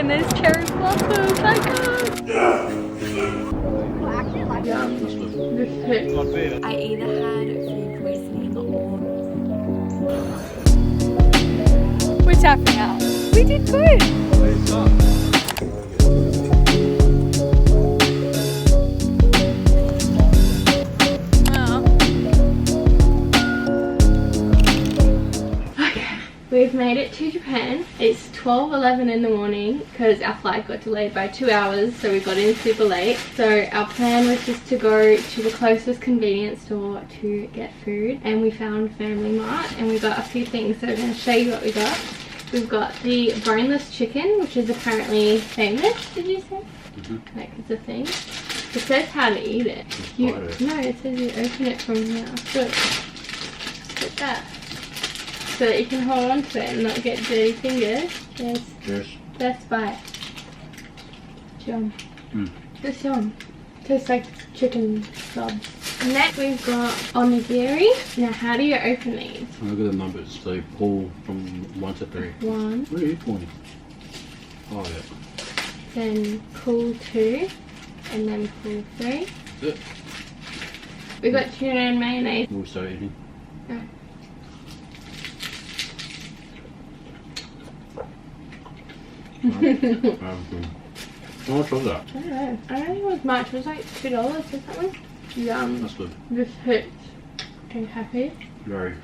and there's cherry blossoms. My God. I either had food poisoning or we're tapping out. We did good. We've made it to Japan. It's 12:11 in the morning because our flight got delayed by 2 hours, so we got in super late. So our plan was just to go to the closest convenience store to get food, and we found FamilyMart and we got a few things. So I'm going to show you what we got. We've got the boneless chicken, which is apparently famous, did you say? Like it's a thing. It says how to eat it. No, it says you open it from here. Look at that. So that you can hold on to it and not get dirty fingers. Cheers. Best bite. Yum. It's yum. Tastes like chicken subs. Next we've got onigiri. Now how do you open these? Look at the numbers. So you pull from 1 to 3. 1. Where are you pointing? Oh yeah. Then pull 2. And then pull 3. That's it. We've got tuna and mayonnaise. We'll start eating. Oh. How much was that? I don't know. I don't think it was much. It was like $2 or something. Yum. That's good. This hits. Are you happy? Very.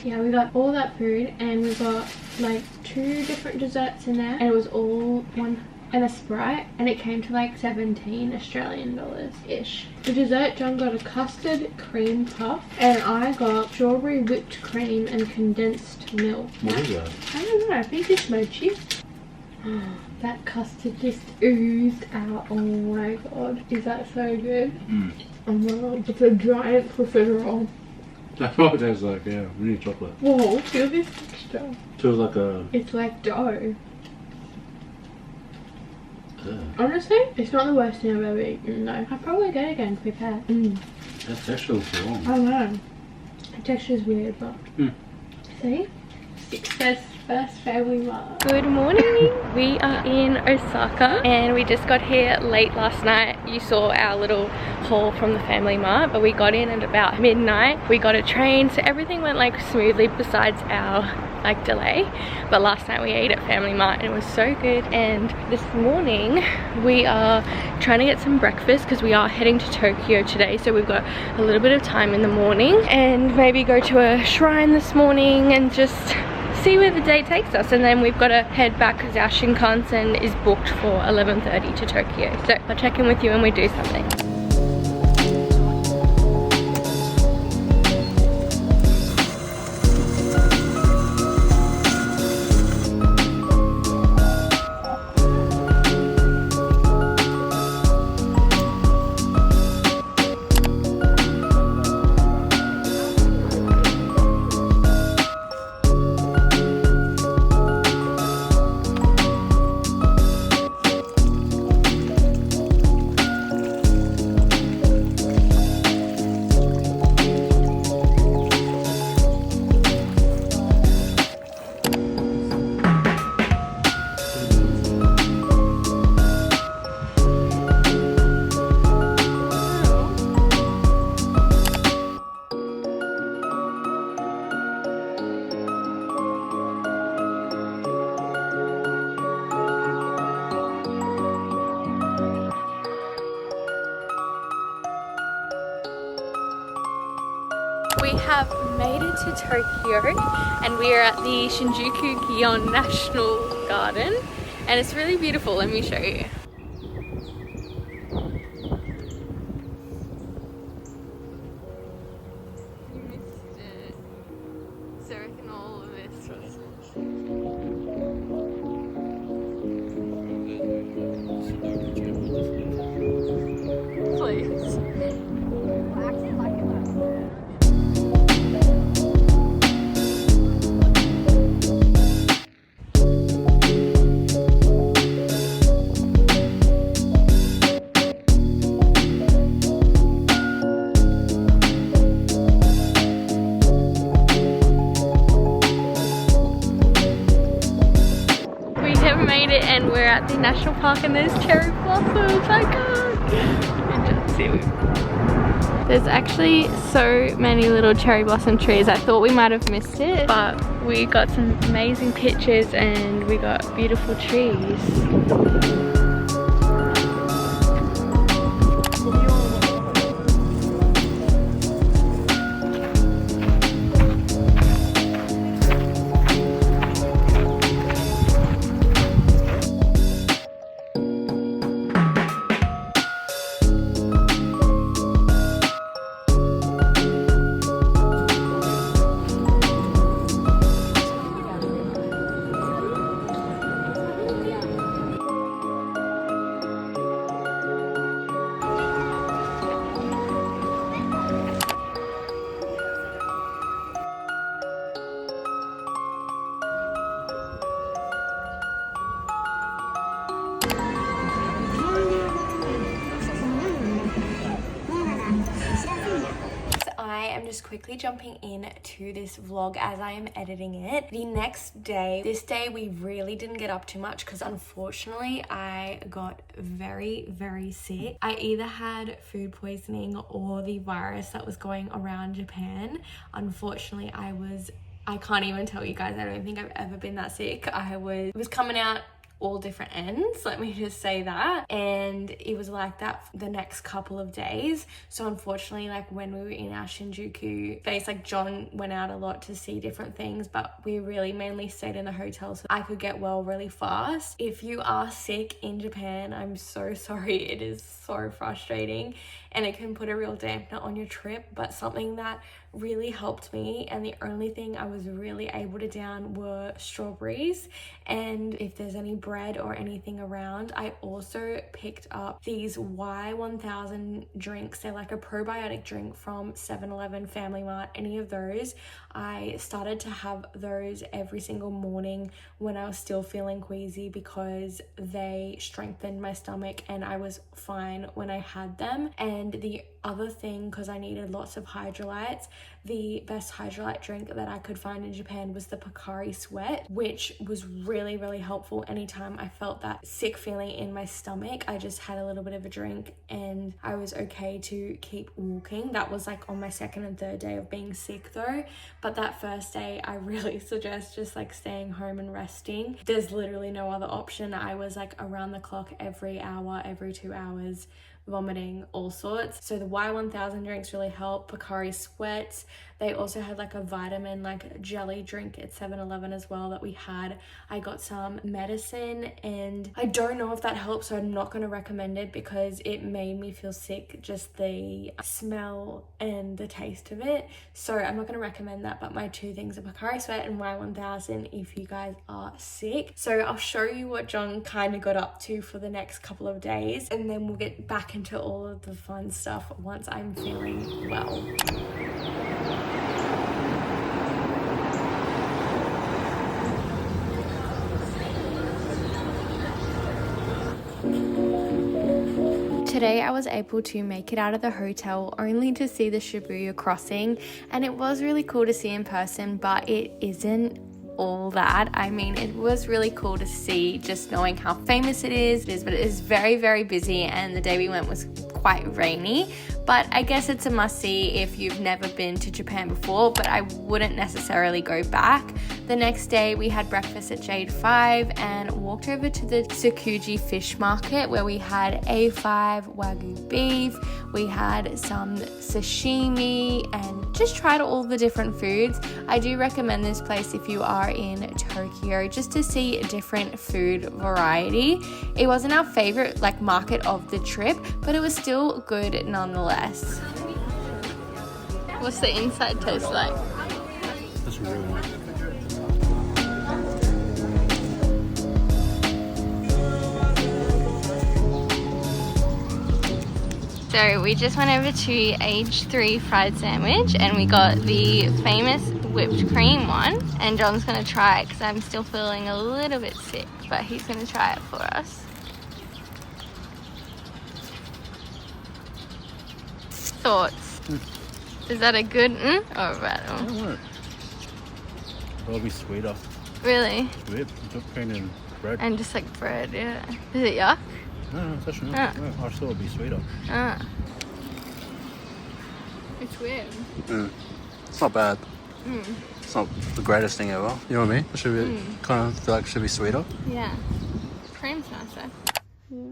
Yeah, we got all that food and we got like 2 different desserts in there, and it was all one and a Sprite, and it came to like 17 Australian dollars ish. The dessert, John got a custard cream puff and I got strawberry whipped cream and condensed milk. What is that? I don't know, I think it's mochi. That custard just oozed out. Oh my God, is that so good? Oh my God, it's a giant profiterole. That's what it tastes like, yeah. We need chocolate. Whoa, feel this texture. Feels like a... It's like dough. Honestly, it's not the worst thing I've ever eaten though. I'll probably get it again to be fair. That texture looks wrong. I know. The texture's weird, but... See? Success first FamilyMart. Good morning. We are in Osaka and we just got here late last night. You saw our little haul from the FamilyMart, but we got in at about midnight. We got a train, so everything went like smoothly besides our like delay. But last night we ate at FamilyMart and it was so good. And this morning we are trying to get some breakfast because we are heading to Tokyo today, so we've got a little bit of time in the morning, and maybe go to a shrine this morning and just see where the day takes us. And then we've got to head back because our Shinkansen is booked for 11:30 to Tokyo. So I'll check in with you when we do something. We have made it to Tokyo and we are at the Shinjuku Gion National Garden and it's really beautiful. Let me show you. You missed it. So I reckon all of this was... Please. and we're at the national park and there's cherry blossoms. I can't see it. There's actually so many little cherry blossom trees. I thought we might have missed it, but we got some amazing pictures and we got beautiful trees. Just quickly jumping in to this vlog as I am editing it. The next day, this day we really didn't get up too much because unfortunately I got very sick. I either had food poisoning or the virus that was going around Japan. Unfortunately, I can't even tell you guys, I don't think I've ever been that sick. It was coming out all different ends, let me just say that, and it was like that for the next couple of days. So unfortunately, like when we were in our Shinjuku base, like John went out a lot to see different things, but we really mainly stayed in the hotel so I could get well really fast. If you are sick in Japan, I'm so sorry. It is so frustrating and it can put a real dampener on your trip, but something that really helped me, and the only thing I was really able to down were strawberries. And if there's any bread or anything around, I also picked up these Y1000 drinks. They're like a probiotic drink from 7-Eleven, FamilyMart, any of those. I started to have those every single morning when I was still feeling queasy because they strengthened my stomach and I was fine when I had them. And the other thing, because I needed lots of hydrolytes, the best hydrolyte drink that I could find in Japan was the Pocari Sweat, which was really helpful. Anytime I felt that sick feeling in my stomach, I just had a little bit of a drink and I was okay to keep walking. That was like on my second and third day of being sick though, but that first day I really suggest just like staying home and resting. There's literally no other option. I was like around the clock every hour, every 2 hours, vomiting, all sorts. So the Y1000 drinks really help. Pocari Sweats, they also had like a vitamin like jelly drink at 7-Eleven as well that we had. I got some medicine and I don't know if that helps, so I'm not going to recommend it because it made me feel sick, just the smell and the taste of it. So I'm not going to recommend that, but my two things are Pocari Sweat and Y1000 if you guys are sick. So I'll show you what John kind of got up to for the next couple of days and then we'll get back into all of the fun stuff once I'm feeling well. Today I was able to make it out of the hotel only to see the Shibuya Crossing, and it was really cool to see in person, but it isn't all that. I mean, it was really cool to see just knowing how famous it is, but it is very busy and the day we went was quite rainy. But I guess it's a must-see if you've never been to Japan before, but I wouldn't necessarily go back. The next day we had breakfast at Jade 5 and walked over to the Tsukiji fish market where we had A5 Wagyu beef, we had some sashimi and just tried all the different foods. I do recommend this place if you are in Tokyo just to see a different food variety. It wasn't our favorite like market of the trip, but it was still good nonetheless. What's the inside taste like? That's really nice. So we just went over to Age 3 fried sandwich and we got the famous whipped cream one, and John's gonna try it because I'm still feeling a little bit sick, but he's gonna try it for us. Thoughts? Is that a good or a bad I don't know. It'll be sweeter. Really? Whipped cream and bread. And just like bread, yeah. Is it yuck? No, it's actually not. Ah. I thought it'd be sweeter. Ah. It's weird. It's not bad. Mm. It's not the greatest thing ever. You know what I mean? It should be kind of feel like it should be sweeter. Yeah. Cream's nice though. Yeah.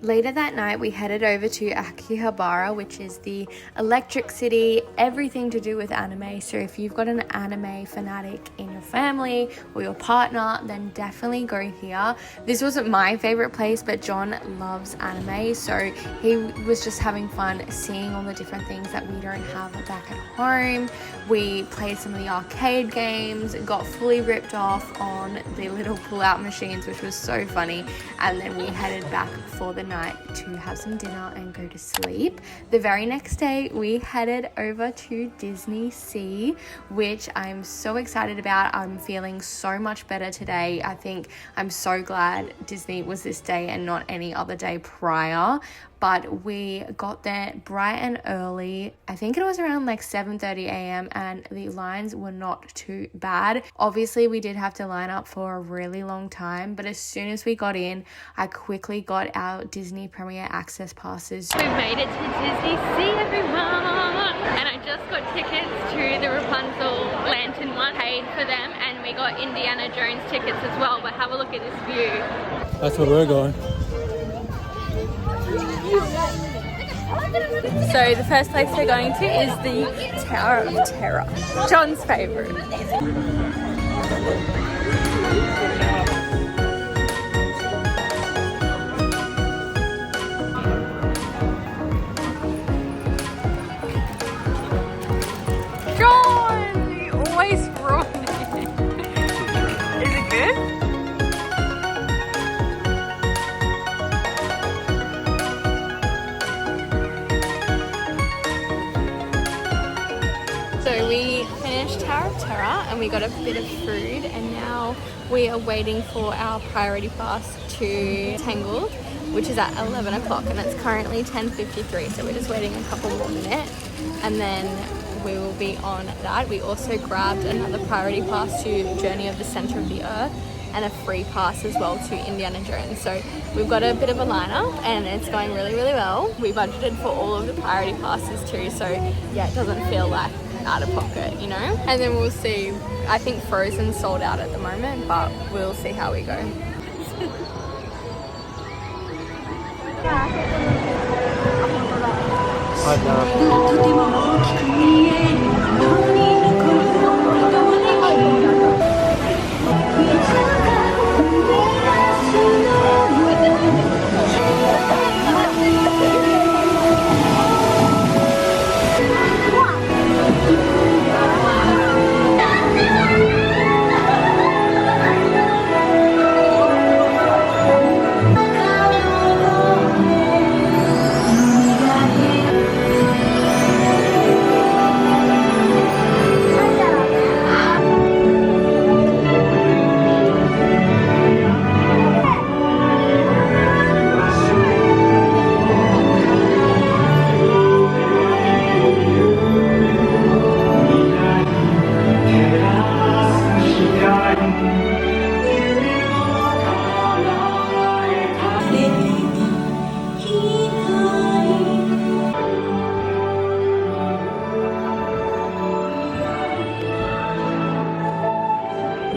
Later that night, we headed over to Akihabara, which is the electric city, everything to do with anime. So if you've got an anime fanatic in your family or your partner, then definitely go here. This wasn't my favorite place, but John loves anime, so he was just having fun seeing all the different things that we don't have back at home. We played some of the arcade games, got fully ripped off on the little pull-out machines, which was so funny, and then we headed back for the night to have some dinner and go to sleep. The very next day, we headed over to DisneySea, which I'm so excited about. I'm feeling so much better today. I think I'm so glad Disney was this day and not any other day prior. But we got there bright and early. I think it was around like 7:30 a.m. and the lines were not too bad. Obviously, we did have to line up for a really long time, but as soon as we got in, I quickly got our Disney Premier Access passes. We made it to DisneySea, everyone! And I just got tickets to the Rapunzel Lantern one, paid for them, and we got Indiana Jones tickets as well. But have a look at this view. That's where we're going. So the first place we're going to is the Tower of Terror, John's favourite. John! You always ruin it. Is it good? So we finished Tower of Terror and we got a bit of food, and now we are waiting for our priority pass to Tangled, which is at 11 o'clock, and it's currently 10:53, so we're just waiting a couple more minutes and then we will be on that. We also grabbed another priority pass to Journey of the Center of the Earth and a free pass as well to Indiana Jones. So we've got a bit of a lineup and it's going really, really well. We budgeted for all of the priority passes too, so yeah, it doesn't feel like out of pocket, you know? And then we'll see. I think Frozen's sold out at the moment, but we'll see how we go.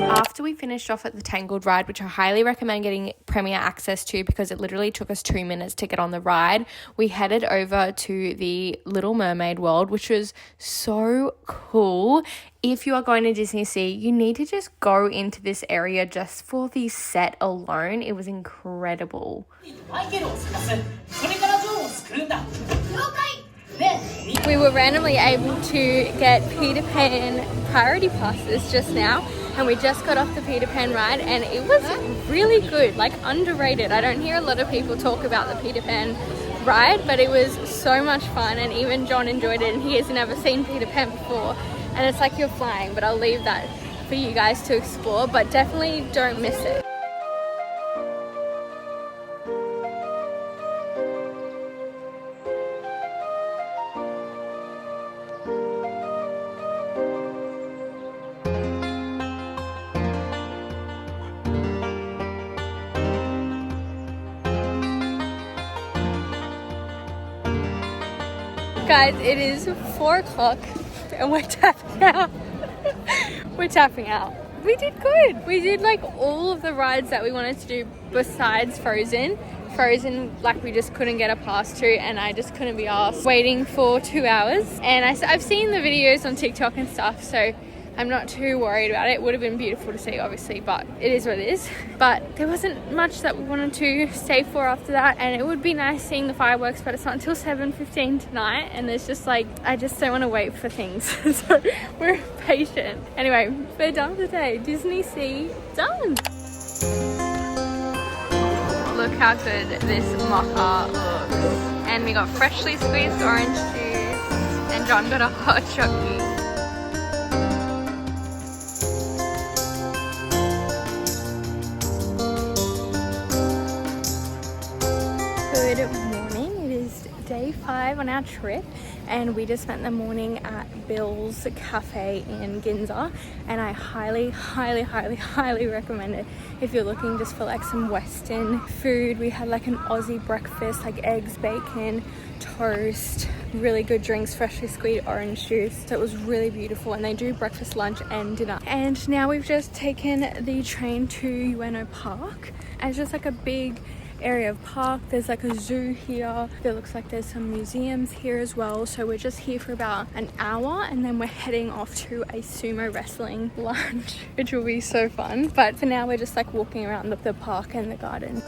After we finished off at the Tangled ride, which I highly recommend getting Premier Access to because it literally took us 2 minutes to get on the ride, we headed over to the Little Mermaid world, which was so cool. If you are going to DisneySea, you need to just go into this area just for the set alone. It was incredible. We were randomly able to get Peter Pan priority passes just now, and we just got off the Peter Pan ride and it was really good, like underrated. I don't hear a lot of people talk about the Peter Pan ride, but it was so much fun, and even John enjoyed it, and he has never seen Peter Pan before, and it's like you're flying. But I'll leave that for you guys to explore, but definitely don't miss it. Guys, it is 4 o'clock and we're tapping out. We're tapping out. We did good. We did like all of the rides that we wanted to do besides Frozen. Frozen, like we just couldn't get a pass to, and I just couldn't be asked waiting for 2 hours. And I've seen the videos on TikTok and stuff, so I'm not too worried about it. It would have been beautiful to see, obviously, but it is what it is. But there wasn't much that we wanted to stay for after that, and it would be nice seeing the fireworks, but it's not until 7:15 tonight, and there's just like, I just don't want to wait for things. So we're patient. Anyway, we're done for the day. DisneySea done. Look how good this mocha looks. And we got freshly squeezed orange juice, and John got a hot chocolate. Good morning, it is day 5 on our trip, and we just spent the morning at Bill's Cafe in Ginza, and I highly recommend it if you're looking just for like some Western food. We had like an Aussie breakfast, like eggs, bacon, toast, really good drinks, freshly squeezed orange juice. So it was really beautiful, and they do breakfast, lunch and dinner. And now we've just taken the train to Ueno Park, and it's just like a big area of park. There's like a zoo here. It looks like there's some museums here as well. So we're just here for about an hour, and then we're heading off to a sumo wrestling lunch, which will be so fun. But for now, we're just like walking around the park and the garden.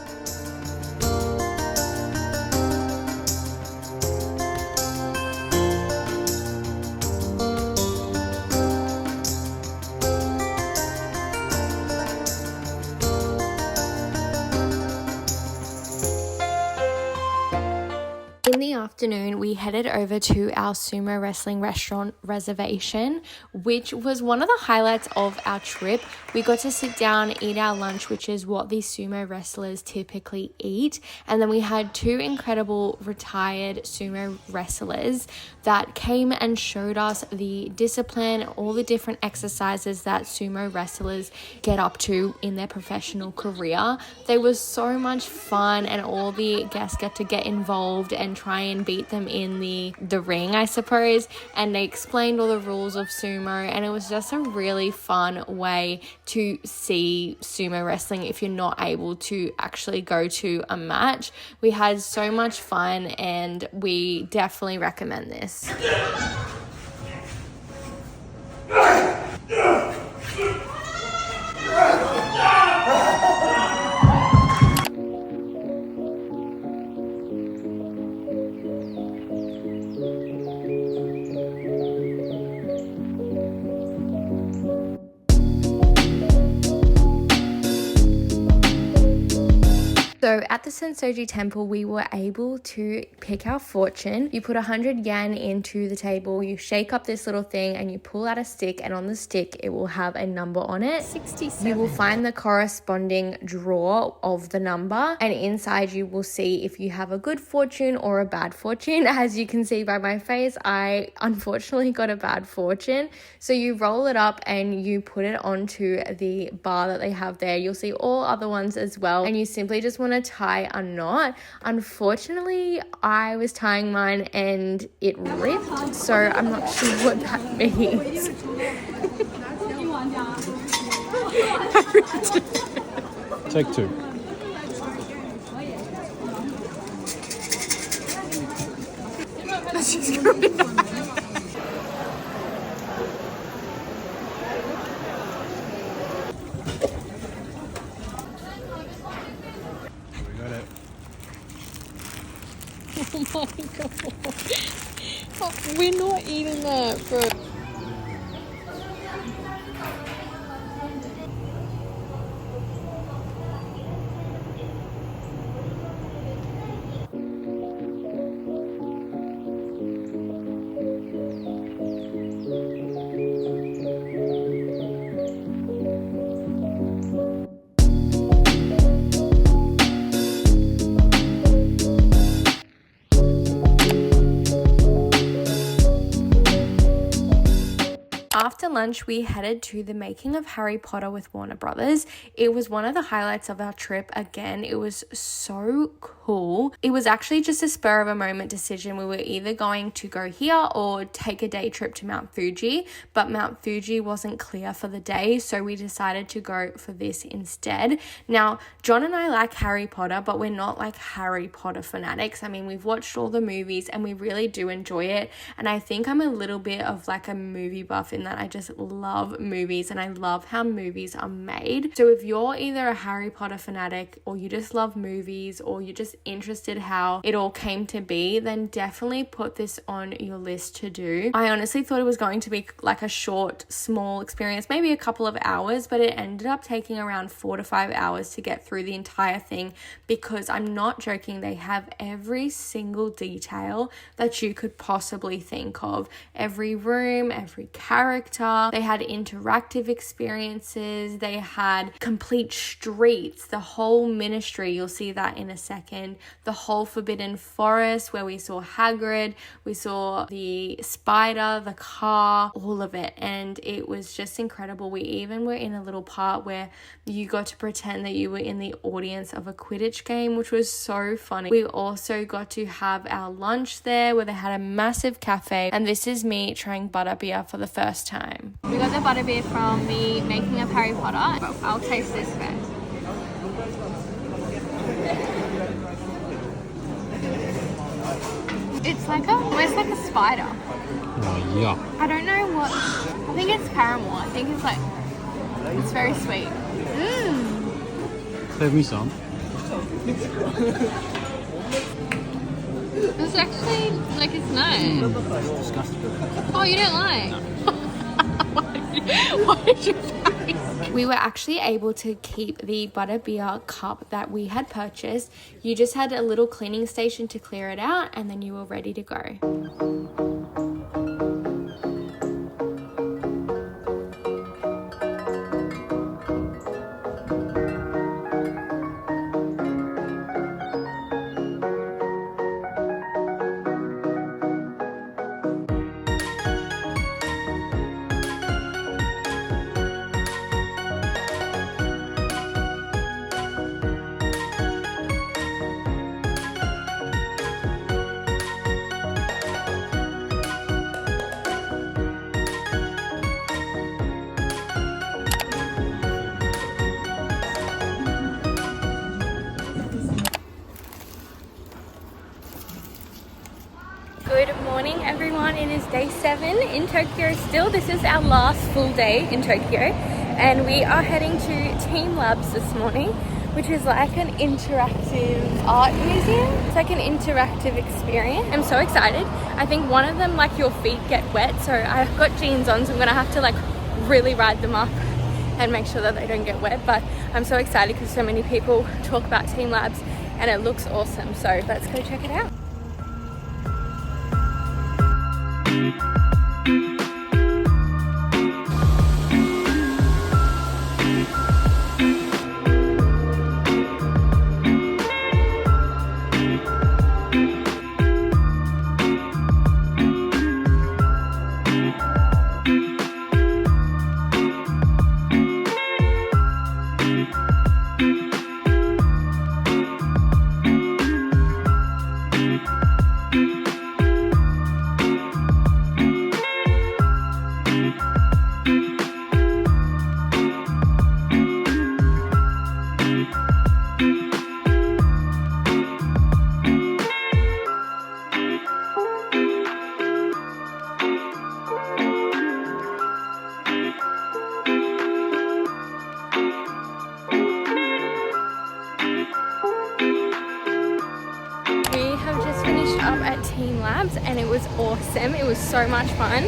In the afternoon, we headed over to our sumo wrestling restaurant reservation, which was one of the highlights of our trip. We got to sit down, eat our lunch, which is what these sumo wrestlers typically eat. And then we had 2 incredible retired sumo wrestlers that came and showed us the discipline, all the different exercises that sumo wrestlers get up to in their professional career. They were so much fun, and all the guests get to get involved and try and beat them in the ring, I suppose. And they explained all the rules of sumo, and it was just a really fun way to see sumo wrestling if you're not able to actually go to a match. We had so much fun, and we definitely recommend this. So at the Sensoji Temple, we were able to pick our fortune. You put 100 yen into the table, you shake up this little thing, and you pull out a stick, and on the stick it will have a number on it. 67. You will find the corresponding drawer of the number, and inside you will see if you have a good fortune or a bad fortune. As you can see by my face, I unfortunately got a bad fortune. So you roll it up and you put it onto the bar that they have there. You'll see all other ones as well, and you simply just want to tie a knot. Unfortunately, I was tying mine and it ripped, so I'm not sure what that means. Take 2. That's just going Oh my god. Oh, we're not eating that, bro. after lunch, we headed to the Making of Harry Potter with Warner Brothers. It was one of the highlights of our trip. Again, it was so cool. It was actually just a spur of a moment decision. We were either going to go here or take a day trip to Mount Fuji, but Mount Fuji wasn't clear for the day, so we decided to go for this instead. Now, John and I like Harry Potter, but we're not like Harry Potter fanatics. I mean, we've watched all the movies and we really do enjoy it, and I think I'm a little bit of like a movie buff in that I just love movies and I love how movies are made. So if you're either a Harry Potter fanatic or you just love movies or you're just interested how it all came to be, then definitely put this on your list to do. I honestly thought it was going to be like a short, small experience, maybe a couple of hours, but it ended up taking around 4 to 5 hours to get through the entire thing, because I'm not joking, they have every single detail that you could possibly think of. Every room, every character. They had interactive experiences. They had complete streets, the whole ministry. You'll see that in a second. The whole Forbidden Forest where we saw Hagrid, we saw the spider, the car, all of it. And it was just incredible. We even were in a little part where you got to pretend that you were in the audience of a Quidditch game, which was so funny. We also got to have our lunch there where they had a massive cafe, and this is me trying butterbeer for the first time. We got the butterbeer from the Making of Harry Potter. Well, I'll taste this first. It's like almost like a spider. Oh, yeah. I don't know what, I think it's caramel. I think it's like, it's very sweet. Save me some. It's actually, like, it's nice. It's disgusting. Oh, you don't like? Why did you say? We were actually able to keep the butterbeer cup that we had purchased. You just had a little cleaning station to clear it out, and then you were ready to go. Good morning everyone, it is day 7 in Tokyo still. This is our last full day in Tokyo and we are heading to TeamLabs this morning, which is like an interactive art museum. It's like an interactive experience. I'm so excited. I think one of them, like, your feet get wet, so I've got jeans on, so I'm gonna have to like really ride them up and make sure that they don't get wet. But I'm so excited because so many people talk about TeamLabs and it looks awesome, so let's go check it out. TeamLabs and it was awesome. It was so much fun.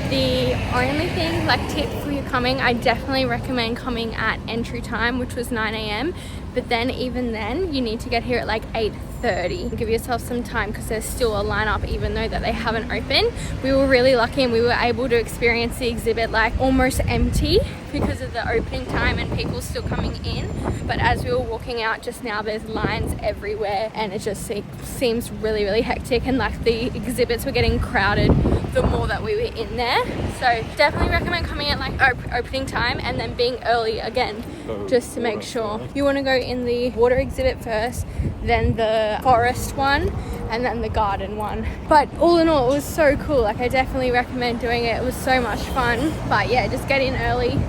The only thing, like, tip for you coming, I definitely recommend coming at entry time, which was 9 AM, but then even then you need to get here at like 8:30. Give yourself some time because there's still a lineup even though that they haven't opened. We were really lucky and we were able to experience the exhibit like almost empty because of the opening time and people still coming in. But as we were walking out just now, there's lines everywhere and it just seems really hectic, and like the exhibits were getting crowded the more that we were in there. So definitely recommend coming at like opening time and then being early again, just to make sure. You want to go in the water exhibit first, then the forest one, and then the garden one. But all in all, it was so cool. Like, I definitely recommend doing it. It was so much fun. But yeah, just get in early.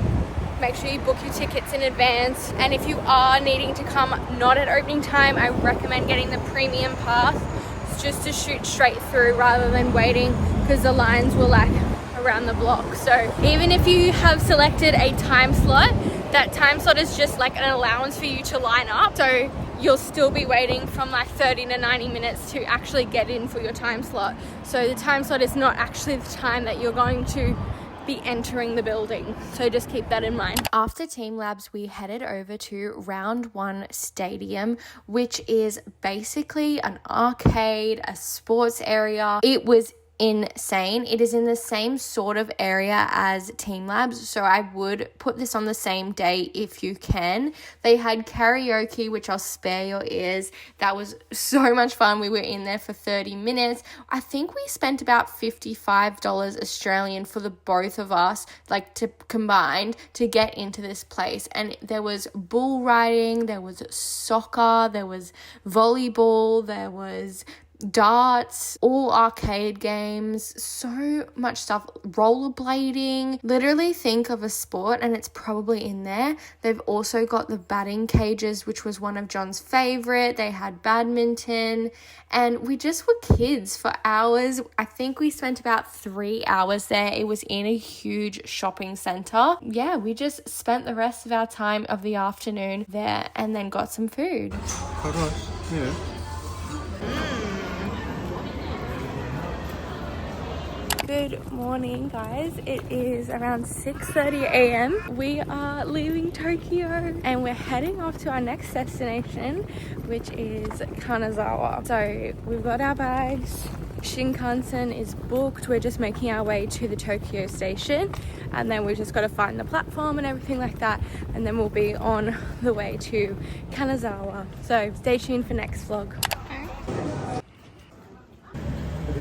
Make sure you book your tickets in advance. And if you are needing to come not at opening time, I recommend getting the premium pass just to shoot straight through rather than waiting, because the lines were like around the block. So even if you have selected a time slot, that time slot is just like an allowance for you to line up. So you'll still be waiting from like 30 to 90 minutes to actually get in for your time slot. So the time slot is not actually the time that you're going to be entering the building. So just keep that in mind. After TeamLabs, we headed over to Round 1 Stadium, which is basically an arcade, a sports area. It was insane. It is in the same sort of area as TeamLabs, so I would put this on the same day if you can. They had karaoke, which I'll spare your ears. That was so much fun. We were in there for 30 minutes. I think we spent about $55 Australian for the both of us, like to combined, to get into this place. And there was bull riding, there was soccer, there was volleyball, there was darts, all arcade games, so much stuff, rollerblading. Literally think of a sport and it's probably in there. They've also got the batting cages, which was one of John's favorite. They had badminton, and we just were kids for hours. I think we spent about 3 hours there. It was in a huge shopping center. Yeah, we just spent the rest of our time of the afternoon there and then got some food. Quite nice, yeah. Good morning, guys. It is around 6:30 a.m. We are leaving Tokyo and we're heading off to our next destination, which is Kanazawa. So we've got our bags. Shinkansen is booked. We're just making our way to the Tokyo station, and then we've just got to find the platform and everything like that, and then we'll be on the way to Kanazawa. So stay tuned for next vlog.